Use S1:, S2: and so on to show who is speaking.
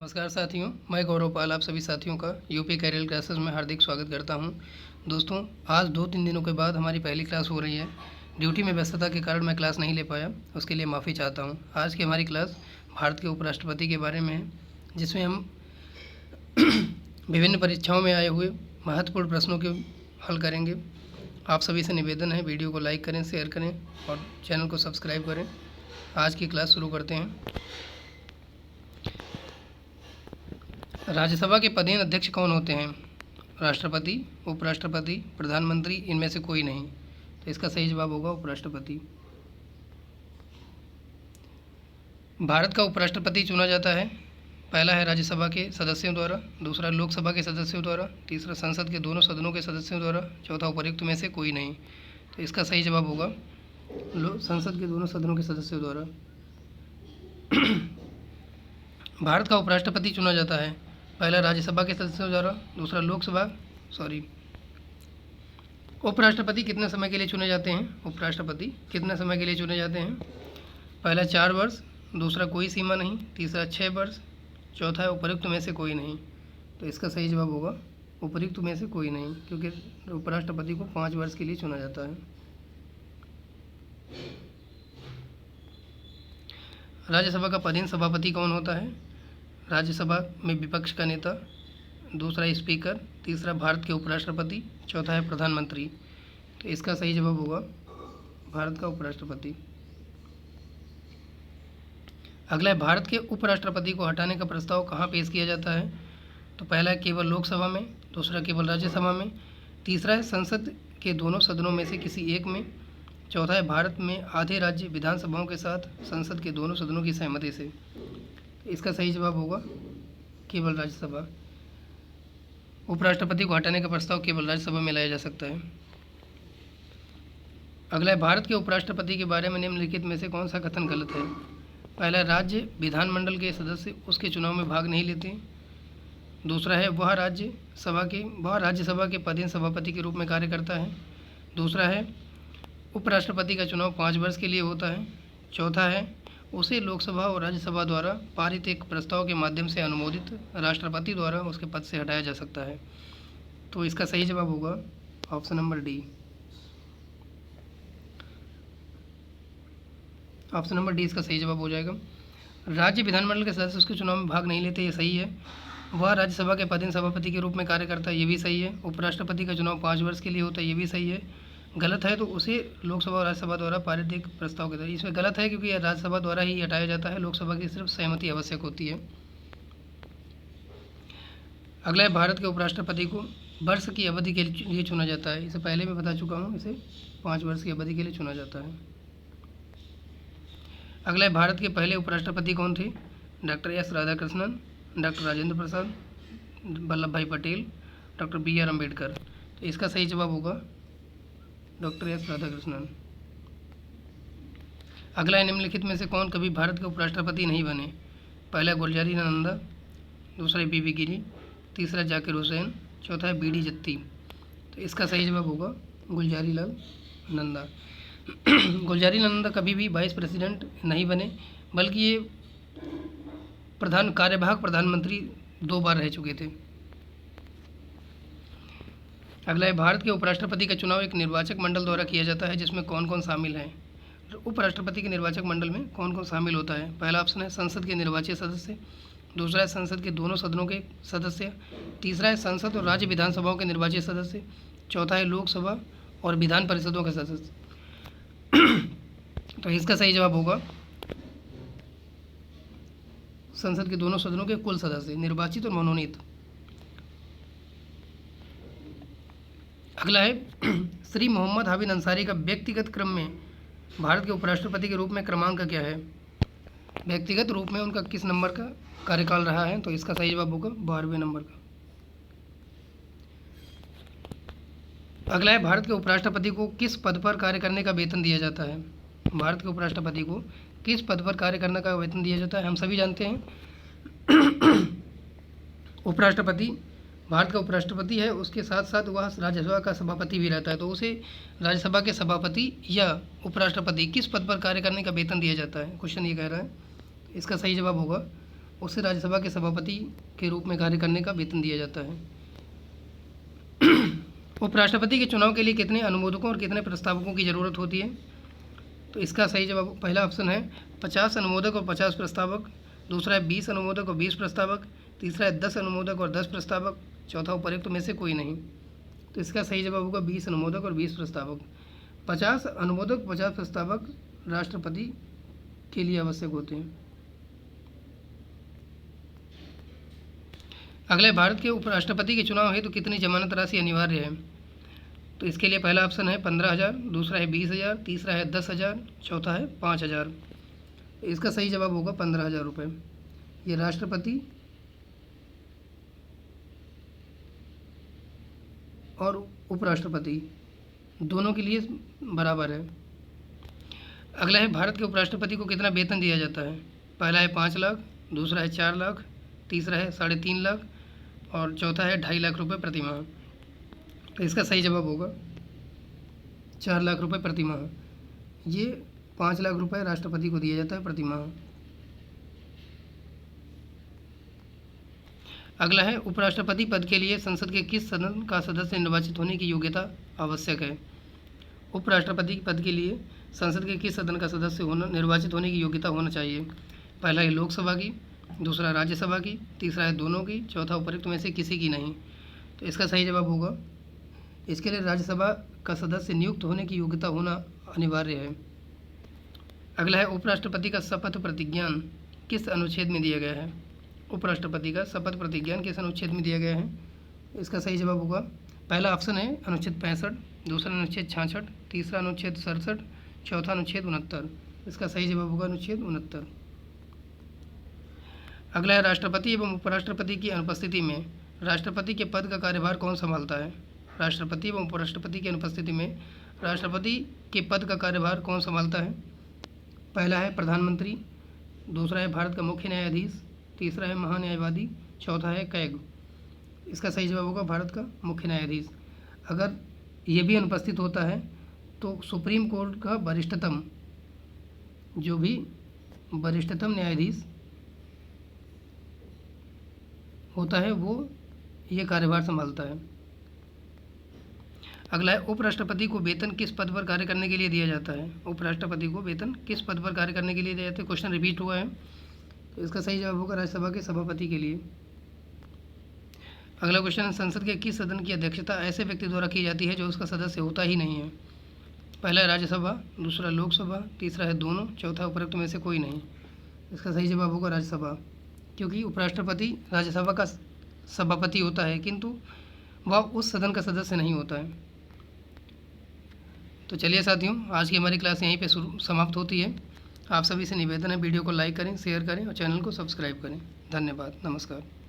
S1: नमस्कार साथियों, मैं गौरव पाल आप सभी साथियों का यूपी कैरियर क्लासेस में हार्दिक स्वागत करता हूं। दोस्तों, आज 2-3 दिनों के बाद हमारी पहली क्लास हो रही है। ड्यूटी में व्यस्तता के कारण मैं क्लास नहीं ले पाया, उसके लिए माफ़ी चाहता हूं। आज की हमारी क्लास भारत के उपराष्ट्रपति के बारे में है, जिसमें हम विभिन्न परीक्षाओं में आए हुए महत्वपूर्ण प्रश्नों के हल करेंगे। आप सभी से निवेदन है, वीडियो को लाइक करें, शेयर करें और चैनल को सब्सक्राइब करें। आज की क्लास शुरू करते हैं। राज्यसभा के पदेन अध्यक्ष कौन होते हैं? राष्ट्रपति, उपराष्ट्रपति, प्रधानमंत्री, इनमें से कोई नहीं। तो इसका सही जवाब होगा उपराष्ट्रपति। भारत का उपराष्ट्रपति चुना जाता है, पहला है राज्यसभा के सदस्यों द्वारा, दूसरा लोकसभा के सदस्यों द्वारा, तीसरा संसद के दोनों सदनों के सदस्यों द्वारा, चौथा उपर्युक्त में से कोई नहीं। तो इसका सही जवाब होगा संसद के दोनों सदनों के सदस्यों द्वारा। भारत का उपराष्ट्रपति चुना जाता है, पहला राज्यसभा के सदस्यों द्वारा, दूसरा उपराष्ट्रपति कितने समय के लिए चुने जाते हैं? उपराष्ट्रपति कितने समय के लिए चुने जाते हैं? पहला 4 वर्ष, दूसरा कोई सीमा नहीं, तीसरा 6 वर्ष, चौथा है उपर्युक्त में से कोई नहीं। तो इसका सही जवाब होगा उपर्युक्त में से कोई नहीं, क्योंकि उपराष्ट्रपति को 5 वर्ष के लिए चुना जाता है। राज्यसभा का पदेन सभापति कौन होता है? राज्यसभा में विपक्ष का नेता, दूसरा स्पीकर, तीसरा भारत के उपराष्ट्रपति, चौथा है प्रधानमंत्री। तो इसका सही जवाब होगा भारत का उपराष्ट्रपति। अगला है, भारत के उपराष्ट्रपति को हटाने का प्रस्ताव कहाँ पेश किया जाता है? तो पहला है केवल लोकसभा में, दूसरा केवल राज्यसभा में, तीसरा है संसद के दोनों सदनों में से किसी एक में, चौथा है भारत में आधे राज्य विधानसभाओं के साथ संसद के दोनों सदनों की सहमति से। इसका सही जवाब होगा केवल राज्यसभा। उपराष्ट्रपति को हटाने का प्रस्ताव केवल राज्यसभा में लाया जा सकता है। अगला है, भारत के उपराष्ट्रपति के बारे में निम्नलिखित में से कौन सा कथन गलत है? पहला, राज्य विधानमंडल के सदस्य उसके चुनाव में भाग नहीं लेते। दूसरा है वह राज्यसभा के पदेन सभापति के रूप में कार्य करता है। दूसरा है उपराष्ट्रपति का चुनाव 5 वर्ष के लिए होता है। चौथा है उसे लोकसभा और राज्यसभा द्वारा पारित एक प्रस्ताव के माध्यम से अनुमोदित राष्ट्रपति द्वारा उसके पद से हटाया जा सकता है। तो इसका सही जवाब होगा option number D. Option number D इसका सही जवाब हो जाएगा। राज्य विधानमंडल के सदस्य उसके चुनाव में भाग नहीं लेते, ये सही है। वह राज्यसभा के पदेन सभापति के रूप में कार्य करता है, ये भी सही है। उपराष्ट्रपति का चुनाव 5 वर्ष के लिए होता है, ये भी सही है। गलत है तो उसे लोकसभा और राज्यसभा द्वारा पारित एक प्रस्ताव के द्वारा, इसमें गलत है क्योंकि यह राज्यसभा द्वारा ही हटाया जाता है, लोकसभा की सिर्फ सहमति आवश्यक होती है। अगला है, भारत के उपराष्ट्रपति को वर्ष की अवधि के लिए चुना जाता है। इसे पहले मैं बता चुका हूँ, इसे 5 वर्ष की अवधि के लिए चुना जाता है। अगला है, भारत के पहले उपराष्ट्रपति कौन थे? Doctor S Radhakrishnan, doctor Rajendra Prasad, Vallabh Bhai Patel, doctor BR Ambedkar. तो इसका सही जवाब होगा डॉक्टर एस राधाकृष्णन। अगला है, निम्नलिखित में से कौन कभी भारत के उपराष्ट्रपति नहीं बने? पहला गुलजारी लाल नंदा, दूसरा BB गिरी, तीसरा जाकिर हुसैन, चौथा है BD जत्ती। तो इसका सही जवाब होगा गुलजारी लाल नंदा। गुलजारी लाल नंदा कभी भी वाइस प्रेसिडेंट नहीं बने, बल्कि ये कार्यवाहक प्रधानमंत्री 2 बार रह चुके थे। अगला है, भारत के उपराष्ट्रपति का चुनाव एक निर्वाचक मंडल द्वारा किया जाता है, जिसमें कौन कौन शामिल है? उपराष्ट्रपति के निर्वाचक मंडल में कौन कौन शामिल होता है? पहला ऑप्शन है संसद के निर्वाचित सदस्य, दूसरा है संसद के दोनों सदनों के सदस्य, तीसरा है संसद और राज्य विधानसभाओं के निर्वाचित सदस्य, चौथा है लोकसभा और विधान परिषदों के सदस्य। तो इसका सही जवाब होगा संसद के दोनों सदनों के कुल सदस्य, निर्वाचित और मनोनीत। अगला है, श्री मोहम्मद हामिद अंसारी का व्यक्तिगत क्रम में भारत के उपराष्ट्रपति के रूप में क्रमांक क्या है? व्यक्तिगत रूप में उनका किस नंबर का कार्यकाल रहा है? तो इसका सही जवाब होगा 12वें नंबर का। अगला है, भारत के उपराष्ट्रपति को किस पद पर कार्य करने का वेतन दिया जाता है? भारत के उपराष्ट्रपति को किस पद पर कार्य करने का वेतन दिया जाता है? हम सभी जानते हैं उपराष्ट्रपति भारत का उपराष्ट्रपति है, उसके साथ साथ वह राज्यसभा का सभापति भी रहता है, तो उसे राज्यसभा के सभापति या उपराष्ट्रपति किस पद पर कार्य करने का वेतन दिया जाता है? क्वेश्चन ये कह रहा है। इसका सही जवाब होगा उसे राज्यसभा के सभापति के रूप में कार्य करने का वेतन दिया जाता है। उपराष्ट्रपति के चुनाव के लिए कितने अनुमोदकों और कितने प्रस्तावकों की ज़रूरत होती है? तो इसका सही जवाब पहला ऑप्शन है 50 अनुमोदक और 50 प्रस्तावक, दूसरा है 20 अनुमोदक और 20 प्रस्तावक, तीसरा है 10 अनुमोदक और 10 प्रस्तावक, चौथा उपर्युक्त में से कोई नहीं। तो इसका सही जवाब होगा 20 अनुमोदक और 20 प्रस्तावक। 50 अनुमोदक 50 प्रस्तावक राष्ट्रपति के लिए आवश्यक होते हैं। अगले, भारत के उपराष्ट्रपति के चुनाव हेतु कितनी जमानत राशि अनिवार्य है? तो इसके लिए पहला ऑप्शन है 15,000, दूसरा है 20,000, तीसरा है 10,000, चौथा है 5,000। इसका सही जवाब होगा 15,000 रुपये। ये राष्ट्रपति और उपराष्ट्रपति दोनों के लिए बराबर है। अगला है, भारत के उपराष्ट्रपति को कितना वेतन दिया जाता है? पहला है 5 लाख, दूसरा है 4 लाख, तीसरा है 3.5 लाख और चौथा है 2.5 लाख रुपये प्रति माह। तो इसका सही जवाब होगा 4 लाख रुपये प्रति माह। ये 5 लाख रुपये राष्ट्रपति को दिया जाता है प्रति माह। अगला है, उपराष्ट्रपति पद के लिए संसद के किस सदन का सदस्य निर्वाचित होने की योग्यता आवश्यक है? उपराष्ट्रपति पद के लिए संसद के किस सदन का सदस्य निर्वाचित होने की योग्यता होना चाहिए? पहला है लोकसभा की, दूसरा राज्यसभा की, तीसरा है दोनों की, चौथा उपर्युक्त में से किसी की नहीं। तो इसका सही जवाब होगा, इसके लिए राज्यसभा का सदस्य नियुक्त होने की योग्यता होना अनिवार्य है। अगला है, उपराष्ट्रपति का शपथ प्रतिज्ञान किस अनुच्छेद में दिया गया है? उपराष्ट्रपति का शपथ प्रतिज्ञान किस अनुच्छेद में दिया गया है? इसका सही जवाब होगा, पहला ऑप्शन है अनुच्छेद 65, दूसरा अनुच्छेद 66, तीसरा अनुच्छेद 67, चौथा अनुच्छेद 69। इसका सही जवाब होगा अनुच्छेद 69। अगला है, राष्ट्रपति एवं उपराष्ट्रपति की अनुपस्थिति में राष्ट्रपति के पद का कार्यभार कौन संभालता है? राष्ट्रपति एवं उपराष्ट्रपति की अनुपस्थिति में राष्ट्रपति के पद का कार्यभार कौन संभालता है? पहला है प्रधानमंत्री, दूसरा है भारत का मुख्य न्यायाधीश, तीसरा है महान्यायवादी, चौथा है कैग। इसका सही जवाब होगा भारत का मुख्य न्यायाधीश। अगर ये भी अनुपस्थित होता है तो सुप्रीम कोर्ट का वरिष्ठतम न्यायाधीश होता है वो ये कार्यभार संभालता है। अगला है, उपराष्ट्रपति को वेतन किस पद पर कार्य करने के लिए दिया जाता है? उपराष्ट्रपति को वेतन किस पद पर कार्य करने के लिए दिया जाता है? क्वेश्चन रिपीट हुआ है, तो इसका सही जवाब होगा राज्यसभा के सभापति के लिए। अगला क्वेश्चन है, संसद के किस सदन की अध्यक्षता ऐसे व्यक्ति द्वारा की जाती है जो उसका सदस्य होता ही नहीं है? पहला है राज्यसभा, दूसरा लोकसभा, तीसरा है दोनों, चौथा उपर्युक्त में से कोई नहीं। इसका सही जवाब होगा राज्यसभा, क्योंकि उपराष्ट्रपति राज्यसभा का सभापति होता है किंतु वह उस सदन का सदस्य नहीं होता है। तो चलिए साथियों, आज की हमारी क्लास यहीं पे समाप्त होती है। आप सभी से निवेदन है, वीडियो को लाइक करें, शेयर करें और चैनल को सब्सक्राइब करें। धन्यवाद, नमस्कार।